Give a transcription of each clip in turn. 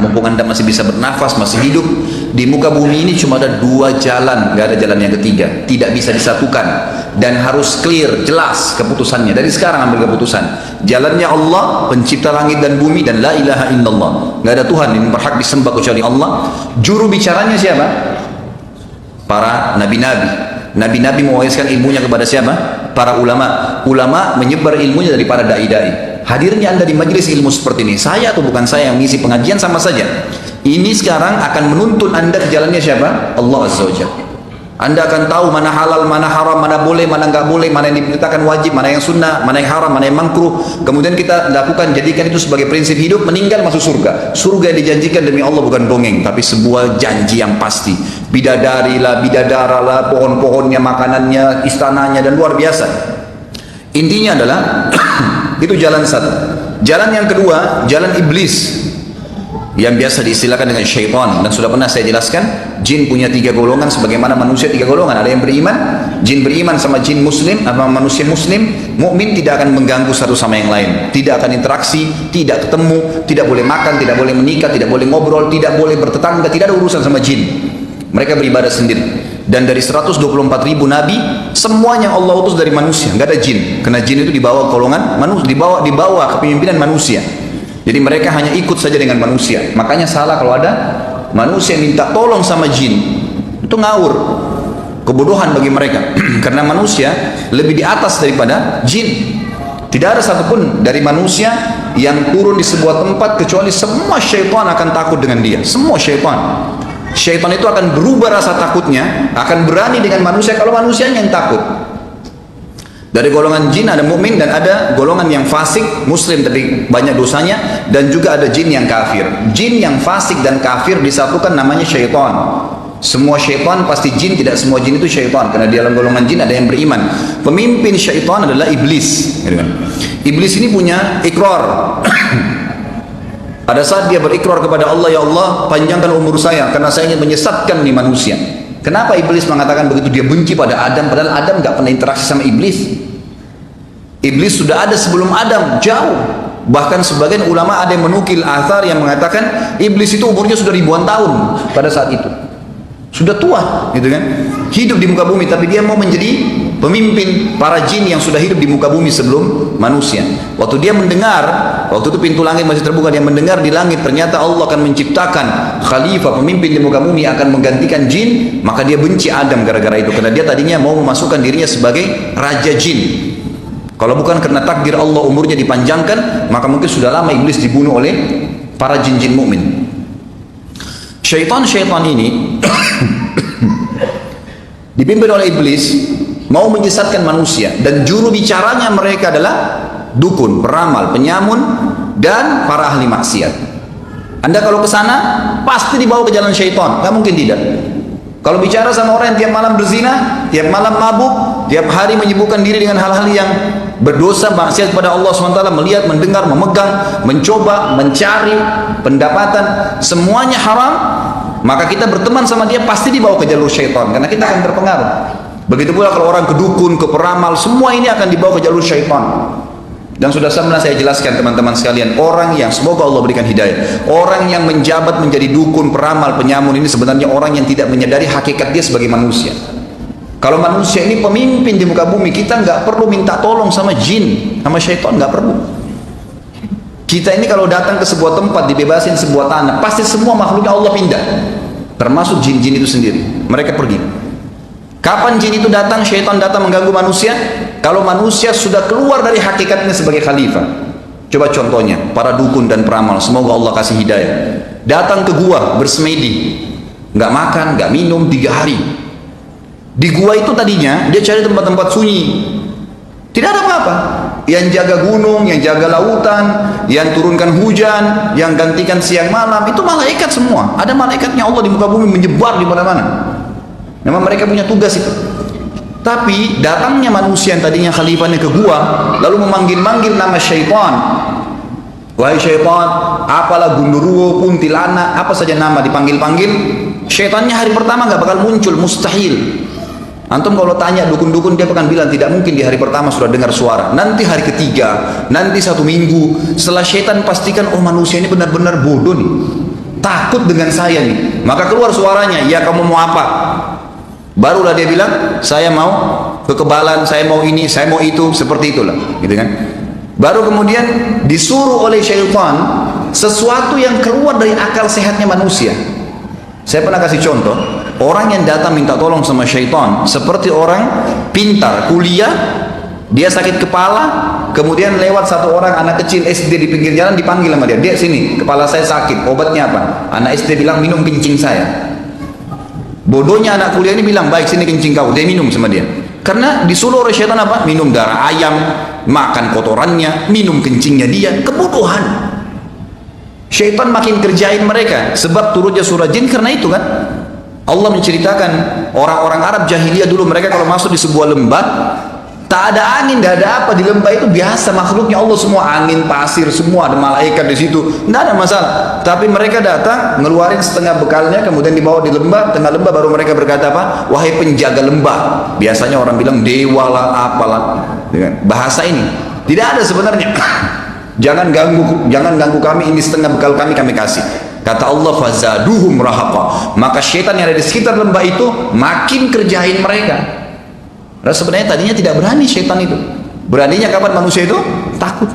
mumpung Anda masih bisa bernafas, masih hidup, di muka bumi ini cuma ada dua jalan, nggak ada jalan yang ketiga, tidak bisa disatukan, dan harus clear, jelas keputusannya. Dari sekarang ambil keputusan. Jalannya Allah, pencipta langit dan bumi, dan la ilaha illallah. Nggak ada Tuhan yang berhak disembah kecuali Allah. Juru bicaranya siapa? Para nabi-nabi. Nabi-nabi mewariskan ilmunya kepada siapa? Para ulama. Ulama menyebar ilmunya dari para dai-dai. Hadirnya Anda di majelis ilmu seperti ini, saya atau bukan saya yang mengisi pengajian sama saja. Ini sekarang akan menuntun Anda ke jalannya siapa? Allah Azza wa Jalla. Anda akan tahu mana halal, mana haram, mana boleh, mana nggak boleh, mana yang diperintahkan wajib, mana yang sunnah, mana yang haram, mana yang makruh. Kemudian kita lakukan, jadikan itu sebagai prinsip hidup. Meninggal masuk surga. Surga yang dijanjikan demi Allah bukan dongeng, tapi sebuah janji yang pasti. Bidadari lah, bidadara lah, pohon-pohonnya, makanannya, istananya, dan luar biasa. Intinya adalah itu jalan satu. Jalan yang kedua, jalan iblis, yang biasa diistilahkan dengan syaitan. Dan sudah pernah saya jelaskan, jin punya tiga golongan sebagaimana manusia tiga golongan. Ada yang beriman, jin beriman sama jin muslim, sama manusia muslim. Mukmin tidak akan mengganggu satu sama yang lain, tidak akan interaksi, tidak ketemu, tidak boleh makan, tidak boleh menikah, tidak boleh ngobrol, tidak boleh bertetangga, tidak ada urusan sama jin. Mereka beribadah sendiri. Dan dari 124.000 nabi, semuanya Allah utus dari manusia, nggak ada jin. Karena jin itu dibawa golongan manusia, dibawa kepemimpinan manusia. Jadi mereka hanya ikut saja dengan manusia. Makanya salah kalau ada manusia minta tolong sama jin, itu ngawur, kebodohan bagi mereka. Karena manusia lebih di atas daripada jin. Tidak ada satupun dari manusia yang turun di sebuah tempat kecuali semua syaitan akan takut dengan dia. Semua syaitan. Syaitan itu akan berubah rasa takutnya, akan berani dengan manusia kalau manusianya yang takut. Dari golongan jin ada mukmin dan ada golongan yang fasik, muslim tapi banyak dosanya, dan juga ada jin yang kafir. Jin yang fasik dan kafir disatukan namanya syaitan. Semua syaitan pasti jin, tidak semua jin itu syaitan, karena di dalam golongan jin ada yang beriman. Pemimpin syaitan adalah iblis. Iblis ini punya ikrar. Pada saat dia berikrar kepada Allah, ya Allah, panjangkan umur saya karena saya ingin menyesatkan nih manusia. Kenapa iblis mengatakan begitu? Dia benci pada Adam, padahal Adam nggak pernah interaksi sama iblis. Iblis sudah ada sebelum Adam, jauh. Bahkan sebagian ulama ada yang menukil athar yang mengatakan iblis itu umurnya sudah ribuan tahun pada saat itu. Sudah tua, gitu kan? Hidup di muka bumi, tapi dia mau menjadi pemimpin para jin yang sudah hidup di muka bumi sebelum manusia. Waktu dia mendengar, waktu itu pintu langit masih terbuka, dia mendengar di langit ternyata Allah akan menciptakan khalifah, pemimpin di muka bumi akan menggantikan jin, maka dia benci Adam gara-gara itu, karena dia tadinya mau memasukkan dirinya sebagai raja jin. Kalau bukan karena takdir Allah umurnya dipanjangkan, maka mungkin sudah lama iblis dibunuh oleh para jin-jin mukmin. Syaitan-syaitan ini dipimpin oleh iblis, mau menyesatkan manusia, dan juru bicaranya mereka adalah dukun, peramal, penyamun, dan para ahli maksiat. Anda kalau ke sana pasti dibawa ke jalan syaitan, nggak mungkin tidak. Kalau bicara sama orang yang tiap malam berzina, tiap malam mabuk, tiap hari menyibukkan diri dengan hal-hal yang berdosa, maksiat kepada Allah SWT, melihat, mendengar, memegang, mencoba, mencari pendapatan, semuanya haram, maka kita berteman sama dia pasti dibawa ke jalur syaitan, karena kita akan terpengaruh. Begitu pula kalau orang ke dukun, ke peramal, semua ini akan dibawa ke jalur syaitan. Dan sudah pernah saya jelaskan teman-teman sekalian, orang yang, semoga Allah berikan hidayah, orang yang menjabat menjadi dukun, peramal, penyamun, ini sebenarnya orang yang tidak menyadari hakikat dia sebagai manusia. Kalau manusia ini pemimpin di muka bumi, kita nggak perlu minta tolong sama jin, sama syaitan, nggak perlu. Kita ini kalau datang ke sebuah tempat, dibebasin sebuah tanah, pasti semua makhluknya Allah pindah, termasuk jin-jin itu sendiri, mereka pergi. Kapan jin itu datang, syaitan datang mengganggu manusia? Kalau manusia sudah keluar dari hakikatnya sebagai khalifah. Coba contohnya, para dukun dan peramal, semoga Allah kasih hidayah. Datang ke gua bersemedi, nggak makan, nggak minum 3 hari. Di gua itu tadinya dia cari tempat-tempat sunyi, tidak ada apa-apa. Yang jaga gunung, yang jaga lautan, yang turunkan hujan, yang gantikan siang malam, itu malaikat semua. Ada malaikatnya Allah di muka bumi menyebar di mana-mana. Memang mereka punya tugas itu. Tapi datangnya manusia yang tadinya khalifahnya ke gua, lalu memanggil-manggil nama syaitan. Wahai syaitan, apalah gundurwo, kuntilanak, apa saja nama dipanggil-panggil, syaitannya hari pertama nggak bakal muncul, mustahil. Antum kalau tanya dukun-dukun, dia akan bilang tidak mungkin di hari pertama sudah dengar suara. Nanti hari ketiga, nanti 1 minggu, setelah syaitan pastikan, oh manusia ini benar-benar bodoh nih. takut dengan saya nih. Maka keluar suaranya, ya kamu mau apa? Barulah dia bilang, saya mau kekebalan, saya mau ini, saya mau itu, seperti itulah, gitu kan. Baru kemudian disuruh oleh syaitan sesuatu yang keluar dari akal sehatnya manusia. Saya pernah kasih contoh, orang yang datang minta tolong sama syaitan seperti orang pintar, kuliah, dia sakit kepala, kemudian lewat satu orang anak kecil SD di pinggir jalan, dipanggil sama dia, sini, kepala saya sakit, obatnya apa? Anak SD bilang, minum kencing saya. Bodohnya anak kuliah ini bilang, baik sini kencing kau, dia minum sama dia. Karena disuruh oleh syaitan apa? Minum darah ayam, makan kotorannya, minum kencingnya dia. Kebodohan. Syaitan makin kerjain mereka, sebab turunnya surah jin karena itu kan. Allah menceritakan orang-orang Arab jahiliyah dulu, mereka kalau masuk di sebuah lembah, tak ada angin, tidak ada apa di lembah itu, biasa makhluknya Allah semua, angin, pasir, semua ada malaikat di situ, tidak ada masalah. Tapi mereka datang ngeluarin setengah bekalnya, kemudian dibawa di lembah, tengah lembah baru mereka berkata apa? Wahai penjaga lembah. Biasanya orang bilang dewa lah, apalah, bahasa ini tidak ada sebenarnya. Jangan ganggu kami, ini setengah bekal kami kasih. Kata Allah, fazaduhum rahaqa. Maka syaitan yang ada di sekitar lembah itu makin kerjain mereka. Nah, sebenarnya tadinya tidak berani syaitan itu. Beraninya kapan manusia itu? Takut.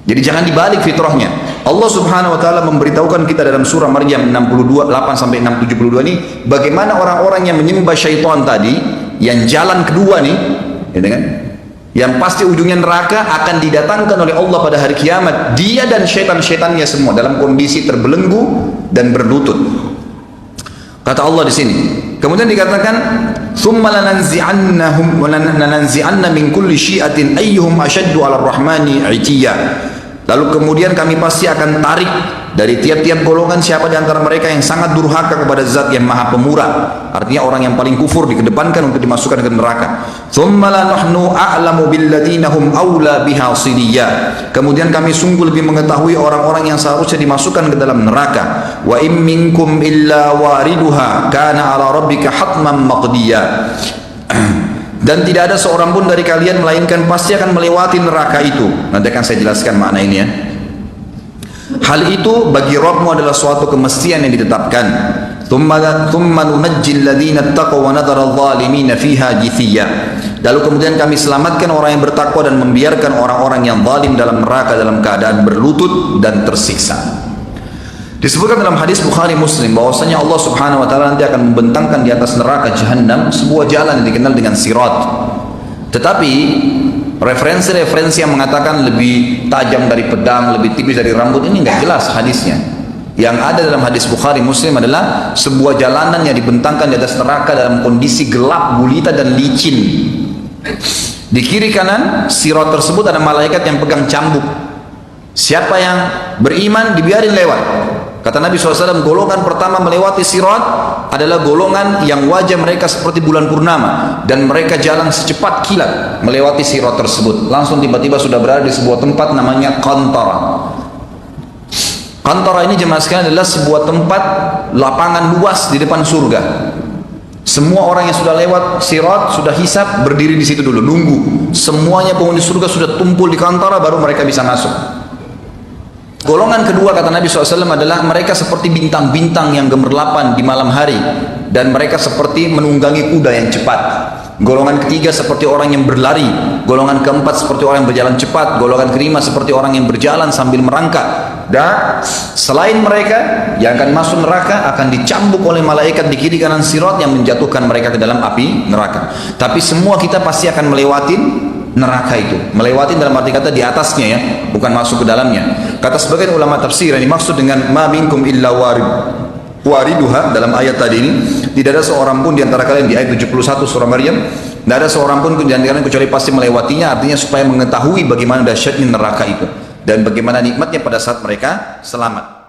Jadi jangan dibalik fitrahnya. Allah Subhanahu wa taala memberitahukan kita dalam surah Maryam 62 8 sampai 672 ini bagaimana orang-orang yang menyembah syaitan tadi, yang jalan kedua nih, ya kan? Yang pasti ujungnya neraka akan didatangkan oleh Allah pada hari kiamat, dia dan syaitan-syaitannya semua dalam kondisi terbelenggu dan berlutut. Kata Allah di sini. Kemudian dikatakan, "Tsumma lananzi'annahum wa lananzi'anna min kulli syi'atin ayyuhum ashaddu 'ala ar-rahmani 'itiyya." Lalu kemudian kami pasti akan tarik dari tiap-tiap golongan siapa di antara mereka yang sangat durhaka kepada Zat yang Maha Pemurah. Artinya orang yang paling kufur dikedepankan untuk dimasukkan ke neraka. "Tsumma lanahnu a'lamu billadzina hum aula biha siliyya." Kemudian kami sungguh lebih mengetahui orang-orang yang seharusnya dimasukkan ke dalam neraka. "Wa in minkum illa wariduha kana 'ala rabbika hatman maqdiyya." Dan tidak ada seorang pun dari kalian melainkan pasti akan melewati neraka itu. Nanti akan saya jelaskan makna ini ya. Hal itu bagi Rabbmu adalah suatu kemestian yang ditetapkan. Thumma nunajjil ladzina taqaw wa nadhara adh-dhalimina fiha jithiyya. Lalu kemudian kami selamatkan orang yang bertakwa dan membiarkan orang-orang yang zalim dalam neraka dalam keadaan berlutut dan tersiksa. Disebutkan dalam hadis Bukhari Muslim bahwasanya Allah Subhanahu wa taala nanti akan membentangkan di atas neraka Jahannam sebuah jalan yang dikenal dengan sirat. Tetapi referensi-referensi yang mengatakan lebih tajam dari pedang, lebih tipis dari rambut, ini enggak jelas hadisnya. Yang ada dalam hadis Bukhari Muslim adalah sebuah jalanan yang dibentangkan di atas neraka dalam kondisi gelap, gulita dan licin. Di kiri kanan sirat tersebut ada malaikat yang pegang cambuk. Siapa yang beriman dibiarin lewat. Kata Nabi SAW, golongan pertama melewati sirat adalah golongan yang wajah mereka seperti bulan purnama dan mereka jalan secepat kilat melewati sirat tersebut. Langsung tiba-tiba sudah berada di sebuah tempat namanya Qantara. Qantara ini jemaah sekalian adalah sebuah tempat lapangan luas di depan surga. Semua orang yang sudah lewat sirat, sudah hisab, berdiri di situ dulu, nunggu. Semuanya penghuni surga sudah tumpul di Qantara, baru mereka bisa masuk. Golongan kedua kata Nabi SAW adalah mereka seperti bintang-bintang yang gemerlapan di malam hari dan mereka seperti menunggangi kuda yang cepat. Golongan ketiga seperti orang yang berlari. Golongan keempat seperti orang yang berjalan cepat. Golongan kelima seperti orang yang berjalan sambil merangkak. Dan selain mereka yang akan masuk neraka akan dicambuk oleh malaikat di kiri kanan sirat yang menjatuhkan mereka ke dalam api neraka. Tapi semua kita pasti akan melewati neraka itu, melewati dalam arti kata di atasnya ya, bukan masuk ke dalamnya. Kata sebagian ulama tafsir yang dimaksud dengan ma minkum illa wariduha dalam ayat tadi ini, tidak ada seorang pun di antara kalian di ayat 71 surah Maryam, tidak ada seorang pun di antara kalian kecuali pasti melewatinya, artinya supaya mengetahui bagaimana dahsyatnya neraka itu dan bagaimana nikmatnya pada saat mereka selamat.